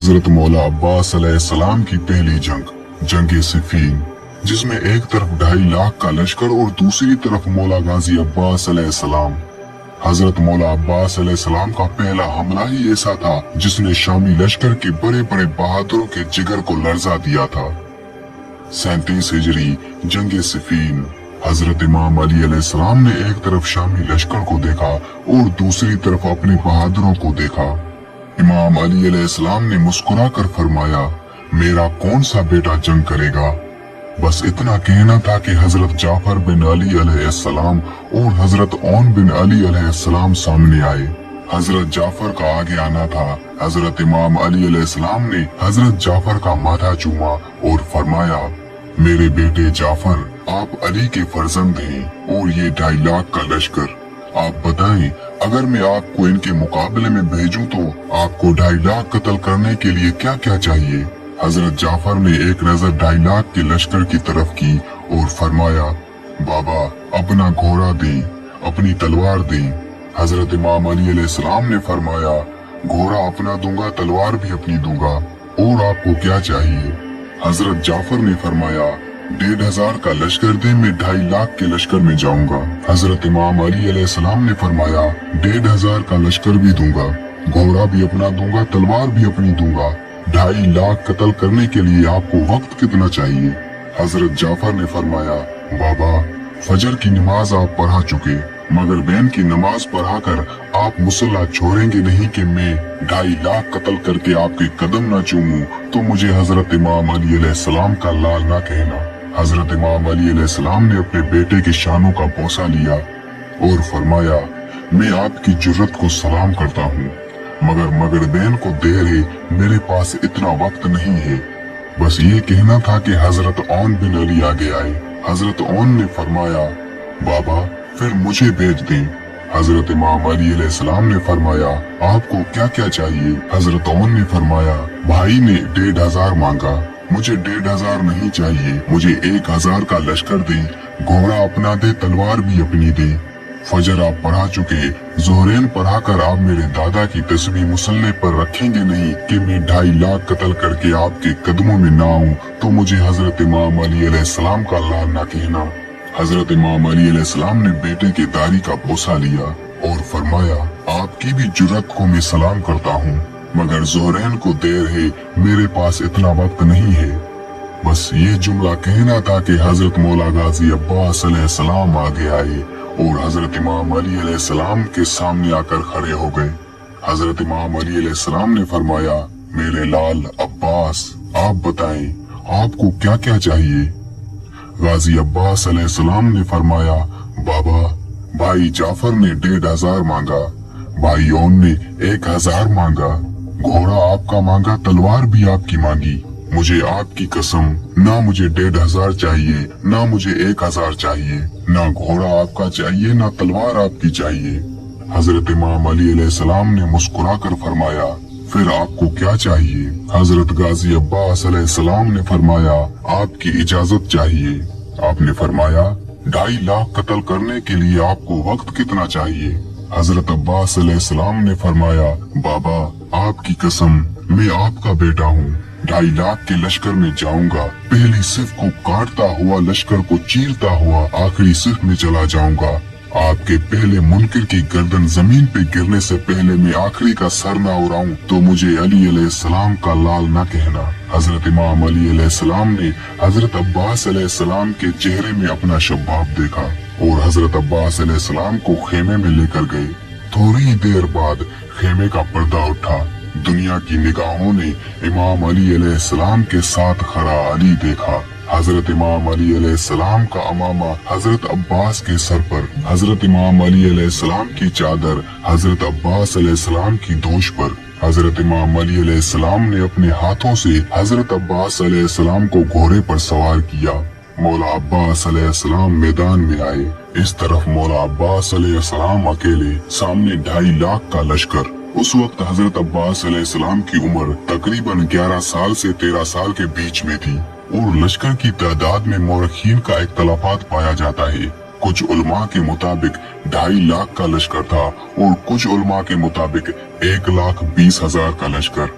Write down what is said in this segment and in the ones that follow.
हजरत मौला अब्बास अलैहिस्सलाम की पहली जंग सिफीन, जिसमें एक तरफ 2.5 लाख का लश्कर और दूसरी तरफ मौला गाजी अब्बास अलैहिस्सलाम। हजरत मौला अब्बास अलैहिस्सलाम का पहला हमला ही ऐसा था जिसने शामी लश्कर के बड़े बड़े बहादुरों के जिगर को लर्जा दिया था। 37 हिजरी जंग सिफीन। हजरत इमाम अली अलैहिस्सलाम ने एक तरफ शामी लश्कर को देखा और दूसरी तरफ अपने बहादुरों को देखा। इमाम अली अलैहिस्सलाम ने मुस्कुरा कर फरमाया, मेरा कौन सा बेटा जंग करेगा। बस इतना कहना था कि हजरत जाफर बिन अली अलैहिस्सलाम और हजरत ओन बिन अली अलैहिस्सलाम सामने आए। हजरत जाफर का आगे आना था। हजरत इमाम अली अलैहिस्सलाम ने हजरत जाफर का माथा चूमा और फरमाया, मेरे बेटे जाफर, आप अली के फर्जंद हैं और ये 2.5 लाख का लश्कर, आप बताएं अगर मैं आपको इनके मुकाबले में भेजूं तो आपको 2.5 लाख कत्ल करने के लिए क्या क्या चाहिए। हजरत जाफर ने एक नजर 2.5 लाख के लश्कर की तरफ की और फरमाया, बाबा अपना घोड़ा दें, अपनी तलवार दें। हजरत इमाम अली अलैहिस्सलाम ने फरमाया, घोड़ा अपना दूंगा, तलवार भी अपनी दूंगा, और आपको क्या चाहिए। हजरत जाफर ने फरमाया, 1,500 का लश्कर दे, मैं 2.5 लाख के लश्कर में जाऊंगा। हजरत इमाम अली अलैहिस्सलाम ने फरमाया, 1,500 का लश्कर भी दूंगा, घोड़ा भी अपना दूंगा, तलवार भी अपनी दूंगा। 2.5 लाख कत्ल करने के लिए आपको वक्त कितना चाहिए। हजरत जाफर ने फरमाया, बाबा फजर की नमाज आप पढ़ा चुके, मगर बैन की नमाज पढ़ाकर आप मुसल्ला छोड़ेंगे नहीं कि मैं 2.5 लाख कत्ल करके आपके कदम न चूमूं, तो मुझे हजरत इमाम अली अलैहिस्सलाम का लाल ना कहना। हजरत इमाम अली अलैहिस्सलाम ने अपने बेटे के शानों का बोसा लिया और फरमाया, मैं आपकी जुर्रत को सलाम करता हूँ, मगर बैन को देर है, मेरे पास इतना वक्त नहीं है। बस ये कहना था कि हजरत ओन बिन अली आगे आए। हजरत ओन ने फरमाया, बाबा फिर मुझे भेज दें। हजरत इमाम अली अलैहिस्सलाम ने फरमाया, आपको क्या क्या चाहिए। हजरत ओन ने फरमाया, भाई ने 1,500 मांगा, मुझे 1,500 नहीं चाहिए, मुझे 1,000 का लश्कर दे, घोड़ा अपना दे, तलवार भी अपनी दे। फजर आप पढ़ा चुके, जोहरेन पढ़ाकर आप मेरे दादा की तस्वीर मुसल्ले पर रखेंगे नहीं कि मैं 2.5 लाख कत्ल करके आपके कदमों में ना आऊं, तो मुझे हजरत इमाम अली अलैहिस्सलाम का लाल ना कहना। हजरत इमाम अली अलैहिस्सलाम ने बेटे के दाढ़ी का बोसा लिया और फरमाया, आपकी भी जुर्रत को मैं सलाम करता हूँ, मगर जोहरेन को देर है, मेरे पास इतना वक्त नहीं है। बस ये जुमला कहना था कि हजरत मौला गाजी अब्बास अलैहिस्सलाम आगे आए और हजरत इमाम अली अलैहिस्सलाम के सामने आकर खड़े हो गए। हजरत इमाम अली अलैहिस्सलाम ने फरमाया, मेरे लाल अब्बास, आप बताएं आपको क्या क्या चाहिए। गाजी अब्बास अलैहिस्सलाम ने फरमाया, बाबा भाई जाफर ने 1,500 मांगा, भाई ओन ने 1,000 मांगा, घोड़ा आपका मांगा, तलवार भी आपकी मांगी। मुझे आपकी कसम, ना मुझे 1,500 चाहिए, ना मुझे 1,000 चाहिए, ना घोड़ा आपका चाहिए, ना तलवार आपकी चाहिए। हजरत इमाम अली अलैहिस्सलाम ने मुस्कुरा कर फरमाया, फिर आपको क्या चाहिए। हजरत गाजी अब्बास अलैहिस्सलाम ने फरमाया, आपकी इजाजत चाहिए। आपने फरमाया, 2.5 लाख कत्ल करने के लिए आपको वक्त कितना चाहिए। हजरत अब्बास अलैहिस्सलाम ने फरमाया, बाबा आपकी कसम, मैं आपका बेटा हूँ, 2.5 लाख के लश्कर में जाऊंगा, पहली सिफ को काटता हुआ, लश्कर को चीरता हुआ आखिरी सिफ में चला जाऊंगा। आपके पहले मुनकिर की गर्दन जमीन पे गिरने से पहले मैं आखिरी का सर ना उड़ाऊं, तो मुझे अली अलैहिस्सलाम का लाल ना कहना। हजरत इमाम अली अलैहिस्सलाम ने हजरत अब्बास अलैहिस्सलाम के चेहरे में अपना शबाब देखा और हजरत अब्बास अलैहिस्सलाम को खेमे में लेकर गए। थोड़ी ही देर बाद खेमे का पर्दा उठा। दुनिया की निगाहों ने इमाम अली अलैहिस्सलाम के साथ खड़ा अली देखा। हजरत इमाम अली अलैहिस्सलाम का अमामा हजरत अब्बास के सर पर, हजरत इमाम अली अलैहिस्सलाम की चादर हजरत अब्बास अलैहिस्सलाम की दोष पर। हजरत इमाम अली अलैहिस्सलाम ने अपने हाथों से हजरत अब्बास अलैहिस्सलाम को घोड़े पर सवार किया। मौला अब्बास अलैहिस्सलाम मैदान में आए। इस तरफ मौला अब्बास अलैहिस्सलाम अकेले, सामने 2.5 लाख का लश्कर। उस वक्त हजरत अब्बास अलैहिस्सलाम की उम्र तकरीबन 11 साल से 13 साल के बीच में थी और लश्कर की तादाद में मौरखीन का इख्तलाफात पाया जाता है। कुछ उलमा के मुताबिक 2.5 लाख का लश्कर था और कुछ उलमा के मुताबिक 1,20,000 का लश्कर।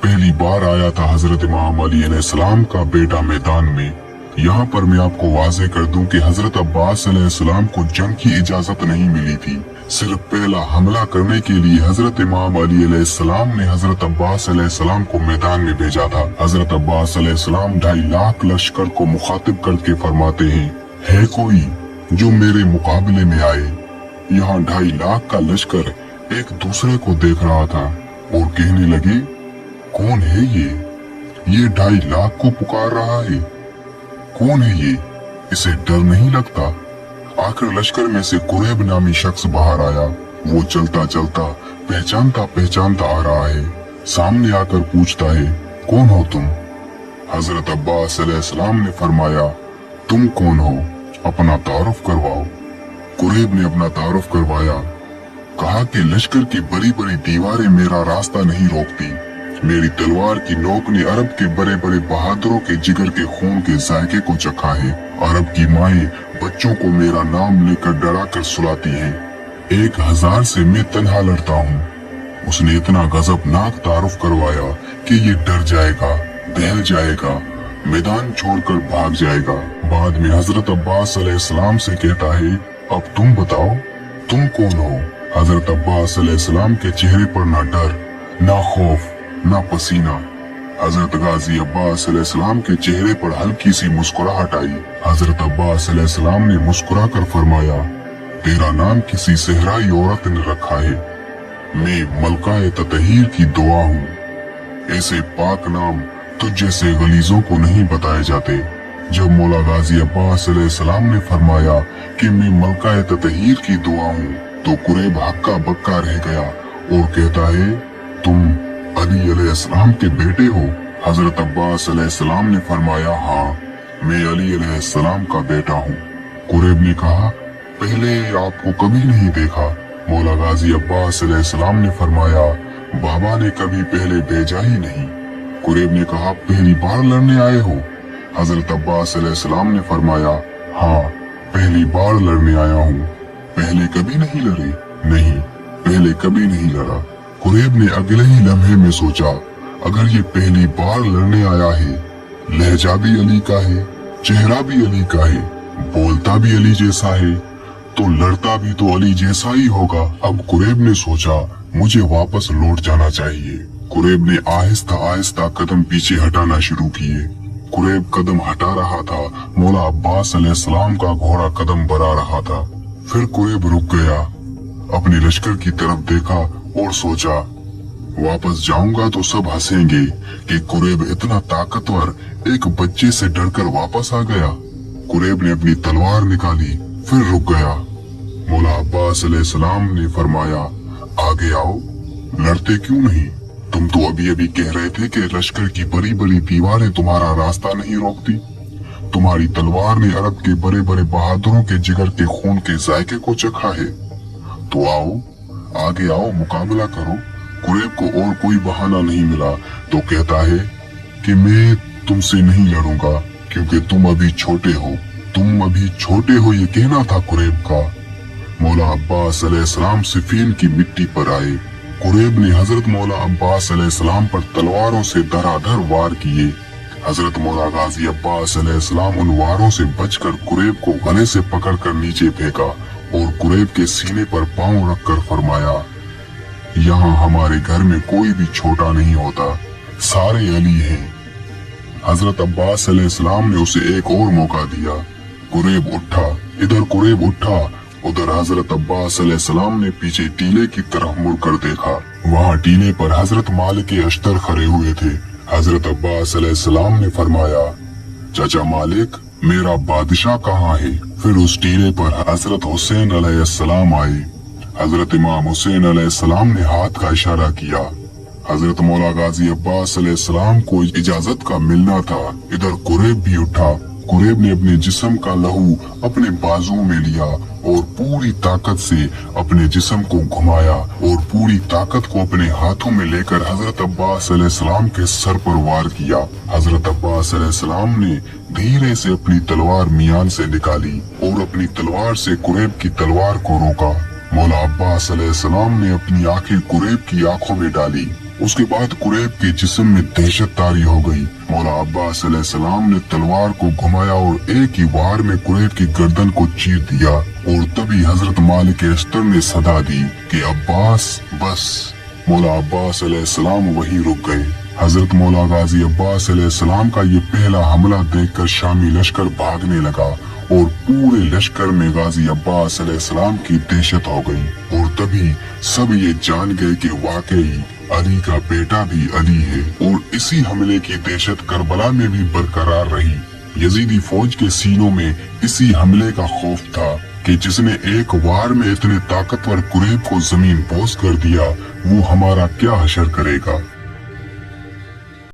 पहली बार आया था हजरत इमाम अली अलैहिस्सलाम का बेटा मैदान में। यहाँ पर मैं आपको वाज़ेह कर दूं कि हजरत अब्बास अलैहिस्सलाम को जंग की इजाजत नहीं मिली थी। सिर्फ पहला हमला करने के लिए हजरत इमाम अली अलैहिस्सलाम ने हजरत अब्बास अलैहिस्सलाम को मैदान में भेजा था। हजरत अब्बास अलैहिस्सलाम 2.5 लाख लश्कर को मुखातिब करके फरमाते हैं, है कोई जो मेरे मुकाबले में आए। यहाँ 2.5 लाख का लश्कर एक दूसरे को देख रहा था और कहने लगे, कौन है ये 2.5 लाख को पुकार रहा है, कौन है ये, इसे डर नहीं लगता। आखिर लश्कर में से कुरैब नामी शख्स बाहर आया। वो चलता चलता पहचानता आ रहा है। सामने आकर पूछता है, कौन हो तुम। हजरत अब्बास अलैहिस्सलाम ने फरमाया, तुम कौन हो, अपना तारुफ करवाओ। कुरैब ने अपना तारुफ करवाया। कहा कि लश्कर की बड़ी बड़ी दीवारें मेरा रास्ता नहीं रोकती। मेरी तलवार की नोक ने अरब के बड़े बड़े बहादुरों के जिगर के खून के जायके को चखा है। अरब की माएं बच्चों को मेरा नाम लेकर डरा कर सुलाती हैं। 1000 से मैं तन्हा लड़ता हूँ। उसने इतना गजबनाक तारुफ करवाया कि ये डर जाएगा, दहल जाएगा, मैदान छोड़कर भाग जाएगा। बाद में हजरत अब्बास अलैहिस्सलाम से कहता है, अब तुम बताओ तुम कौन हो। हजरत अब्बास अलैहिस्सलाम के चेहरे पर ना डर, ना खौफ, ना पसीना। हजरत गाजी अब्बास अलैहिस्सलाम के चेहरे पर हल्की सी मुस्कुराहट आई। हजरत अब्बास अलैहिस्सलाम ने मुस्कुराकर फरमाया, तेरा नाम किसी सहराई औरत ने रखा है। मैं मलकाए ततहीर की दुआ हूँ। ऐसे पाक नाम तुझ जैसे गलीजों को नहीं बताए जाते। जब मौला गाजी अब्बास अलैहिस्सलाम ने फरमाया कि मैं मलकाए ततहीर की दुआ हूँ, तो कुरैब हक्का बक्का रह गया और कहता है, तुम अली अलैहिस्सलाम के बेटे हो। हजरत अब्बास अलैहिस्सलाम ने फरमाया, हाँ मैं अली अलैहिस्सलाम का बेटा हूँ। कुरैब ने कहा, पहले आपको कभी नहीं देखा। मौला गाजी अब्बास अलैहिस्सलाम ने फरमाया, बाबा ने कभी पहले भेजा ही नहीं। कुरैब ने कहा, पहली बार लड़ने आए हो। हजरत अब्बास अलैहिस्सलाम ने फरमाया, हाँ पहली बार लड़ने आया हूँ। पहले कभी नहीं लड़े? नहीं, पहले कभी नहीं लड़ा। कुरैब ने अगले ही लम्हे में सोचा, अगर ये पहली बार लड़ने आया है, लहजा भी अली का है, चेहरा भी अली का है, बोलता भी अली जैसा है, तो लड़ता भी तो अली जैसा ही होगा। अब कुरैब ने सोचा, मुझे वापस लौट जाना चाहिए। कुरैब ने आहिस्ता आहिस्ता कदम पीछे हटाना शुरू किए। कुरैब कदम हटा रहा था, मौला अब्बास अलैहिस्सलाम का घोड़ा कदम बढ़ा रहा था। फिर कुरैब रुक गया, अपने लश्कर की तरफ देखा और सोचा, वापस जाऊंगा तो सब हंसेंगे कि कुरैब इतना ताकतवर एक बच्चे से डरकर वापस आ गया। कुरैब ने अपनी तलवार निकाली, फिर रुक गया। मौला अब्बास अलैहिस्सलाम ने फरमाया, आगे आओ, लड़ते क्यों नहीं? तुम तो अभी अभी कह रहे थे कि लश्कर की बड़ी बड़ी दीवारें तुम्हारा रास्ता नहीं रोकती। तुम्हारी तलवार ने अरब के बड़े बड़े बहादुरों के जिगर के खून के जायके को चखा है। तो आओ, आगे आओ, मुकाबला करो। कुरैब को और कोई बहाना नहीं मिला तो कहता है कि मैं तुमसे नहीं लड़ूंगा क्योंकि तुम अभी छोटे हो। तुम अभी छोटे हो, ये कहना था कुरैब का। मौला अब्बास अलैहिस्सलाम सिफीन की मिट्टी पर आए। कुरैब ने हजरत मौला अब्बास अलैहिस्सलाम पर तलवारों से धड़ाधड़ वार किए। हजरत मौला गाजी अब्बास अलैहिस्सलाम उन वारों से बचकर कुरैब को गले से पकड़कर नीचे फेंका और कुरैब के सीने पर पांव रखकर फरमाया, यहाँ हमारे घर में कोई भी छोटा नहीं होता, सारे अली हैं। हजरत अब्बास अलैहिस्सलाम ने उसे एक और मौका दिया। कुरैब उठा, इधर कुरैब उठा, उधर हजरत अब्बास अलैहिस्सलाम ने पीछे टीले की तरफ मुड़कर देखा। वहाँ टीले पर हजरत मालिक अश्तर खड़े हुए थे। हजरत अब्बास अलैहिस्सलाम ने फरमाया, चाचा मालिक, मेरा बादशाह कहाँ है? फिर उस टीले पर हजरत हुसैन अलैहिस्सलाम आए। हजरत इमाम हुसैन अलैहिस्सलाम ने हाथ का इशारा किया। हजरत मौला गाजी अब्बास अलैहिस्सलाम को इजाजत का मिलना था। इधर कुरैब भी उठा। कुरैब ने अपने जिस्म का लहू अपने बाजुओं में लिया और पूरी ताकत से अपने जिस्म को घुमाया और पूरी ताकत को अपने हाथों में लेकर हजरत अब्बास अलैहिस्सलाम के सर पर वार किया। हजरत अब्बास अलैहिस्सलाम ने धीरे से अपनी तलवार मियान से निकाली और अपनी तलवार से कुरैब की तलवार को रोका। मौला अब्बास अलैहिस्सलाम ने अपनी आंखें कुरैब की आंखों में डाली उसके बाद कुरैब के जिस्म में दहशत तारी हो गई। मौला अब्बास अलैहिस्सलाम ने तलवार को घुमाया और एक ही वार में कुरैब की गर्दन को चीर दिया। और तभी हजरत मालिक अस्तर ने सदा दी कि अब्बास बस। मौला अब्बास अलैहिस्सलाम वहीं रुक गए। हजरत मौला गाजी अब्बास अलैहिस्सलाम का ये पहला हमला देखकर शामी लश्कर भागने लगा और पूरे लश्कर में गाजी अब्बास अलैहिस्सलाम की दहशत हो गई। और तभी सब ये जान गए कि वाकई अली का बेटा भी अली है। और इसी हमले की दहशत करबला में भी बरकरार रही। यजीदी फौज के सीनों में इसी हमले का खौफ था कि जिसने एक वार में इतने ताकतवर कुरैब को जमीन पोस कर दिया, वो हमारा क्या हशर करेगा।